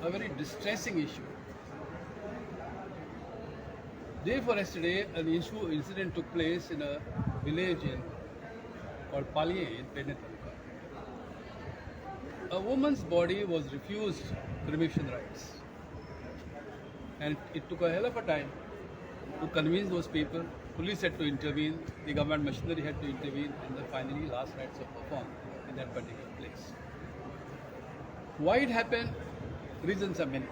a very distressing issue. Day before yesterday, an incident took place in a village called Palye in Penne Taluka. A woman's body was refused cremation rites. And it took a hell of a time to convince those people. Police had to intervene, the government machinery had to intervene, and then finally last rites were performed in that particular place. Why it happened? Reasons are many.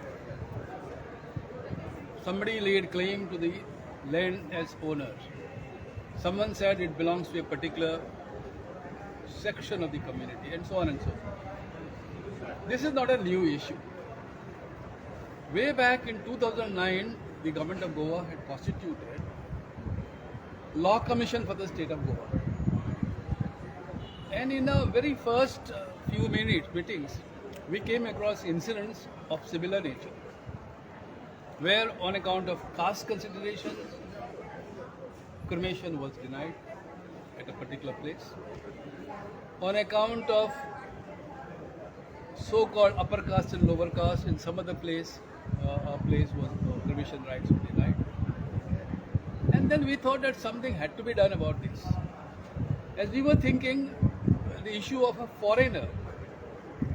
Somebody laid claim to the land as owner. Someone said it belongs to a particular section of the community, and so on and so forth. This is not a new issue. Way back in 2009, the government of Goa had constituted Law Commission for the state of Goa. And in our very first few meetings, we came across incidents of similar nature, where on account of caste considerations, cremation was denied at a particular place. On account of so-called upper caste and lower caste, in some other place, a place was cremation rights were denied. And then we thought that something had to be done about this. As we were thinking, the issue of a foreigner,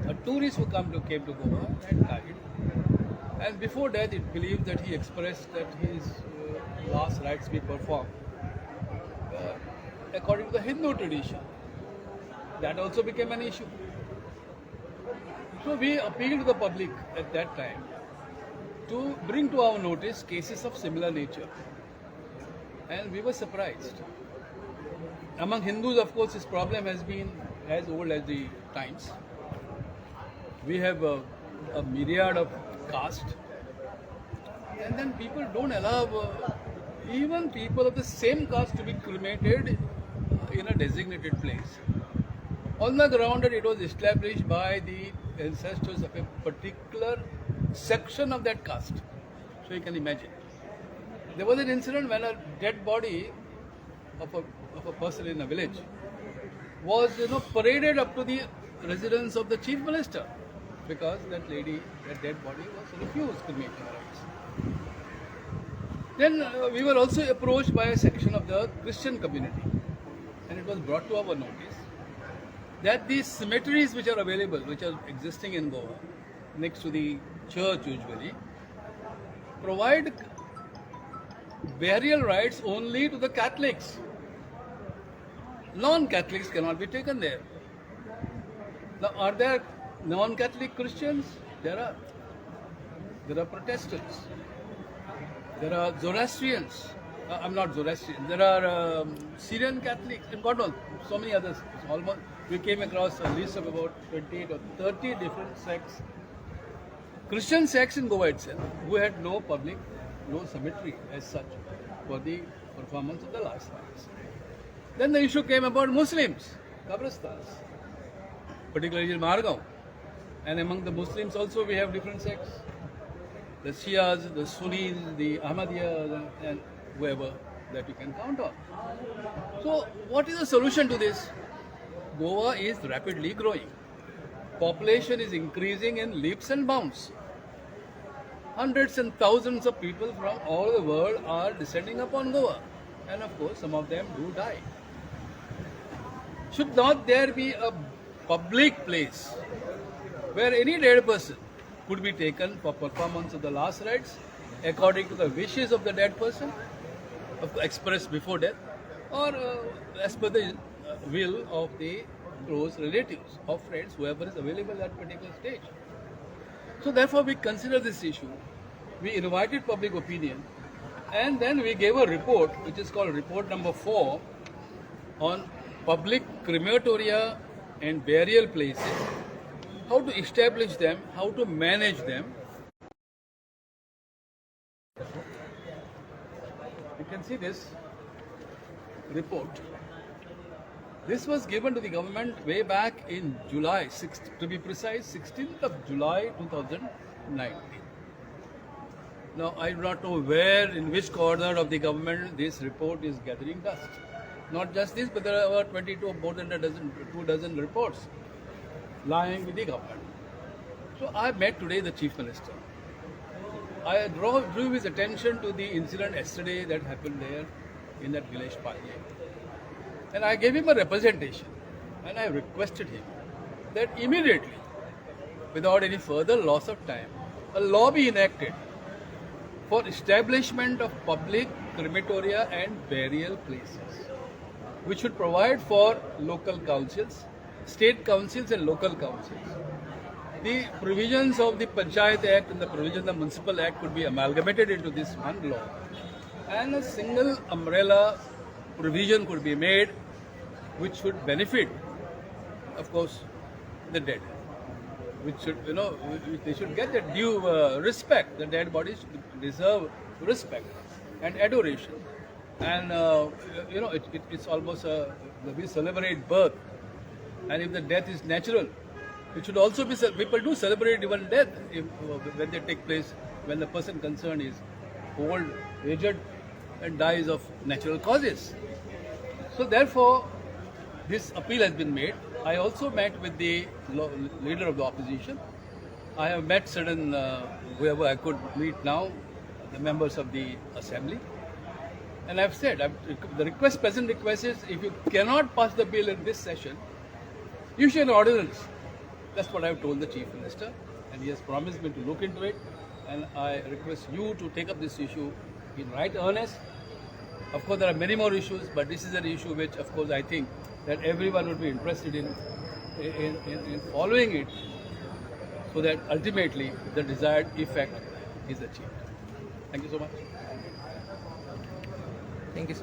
a tourist who came to Goa and died. And before that, it believed that he expressed that his last rites be performed according to the Hindu tradition. That also became an issue. So we appealed to the public at that time to bring to our notice cases of similar nature. And we were surprised. Among Hindus, of course, this problem has been as old as the times. We have a myriad of caste. And then people don't allow even people of the same caste to be cremated in a designated place, on the ground that it was established by the ancestors of a particular section of that caste. So you can imagine. There was an incident when a dead body of a person in a village was paraded up to the residence of the chief minister, because that dead body was refused cremation rites. Then we were also approached by a section of the Christian community, and it was brought to our notice that these cemeteries which are available, which are existing in Goa, next to the church usually, provide burial rites only to the Catholics. Non-Catholics cannot be taken there. Now, are there non-Catholic Christians? There are. There are Protestants. There are Zoroastrians. I'm not Zoroastrian. There are Syrian Catholics, and God knows, so many others. Almost, we came across a list of about 28 or 30 different sects, Christian sects in Goa itself, who had no cemetery as such for the performance of the last rites. Then the issue came about Muslims, Qabristans, particularly in Margao. And among the Muslims also we have different sects. The Shias, the Sunnis, the Ahmadiyya, and whoever that you can count on. So what is the solution to this? Goa is rapidly growing. Population is increasing in leaps and bounds. Hundreds and thousands of people from all over the world are descending upon Goa. And of course, some of them do die. Should not there be a public place where any dead person could be taken for performance of the last rites according to the wishes of the dead person, expressed before death, or as per the will of the close relatives or friends, whoever is available at that particular stage. So therefore we consider this issue. We invited public opinion, and then we gave a report which is called report number 4 on public crematoria and burial places, how to establish them, how to manage them. You can see this report. This was given to the government way back in July, to be precise, 16th of July 2019. Now, I do not know where, in which corner of the government this report is gathering dust. Not just this, but there are about 22, more than 2 dozen reports lying with the government. So I met today the Chief Minister. I drew his attention to the incident yesterday that happened there in that village Palye. And I gave him a representation and I requested him that immediately, without any further loss of time, a law be enacted for establishment of public crematoria and burial places, which should provide for local councils, state councils and local councils. The provisions of the Panchayat Act and the provisions of the Municipal Act could be amalgamated into this one law, and a single umbrella provision could be made which should benefit, of course, the dead, which should, they should get the due respect. The dead bodies deserve respect and adoration. And, it's almost we celebrate birth. And if the death is natural, it should also be, people do celebrate even death when they take place, when the person concerned is old, aged, and dies of natural causes. So therefore, this appeal has been made. I also met with the leader of the opposition. I have met certain, whoever I could meet now, the members of the assembly. And I've said, the present request is, if you cannot pass the bill in this session, issue an ordinance. That's what I've told the Chief Minister, and he has promised me to look into it. And I request you to take up this issue in right earnest. Of course, there are many more issues, but this is an issue which, of course, I think that everyone would be interested in following it, so that ultimately the desired effect is achieved. Thank you so much. Thank you, sir.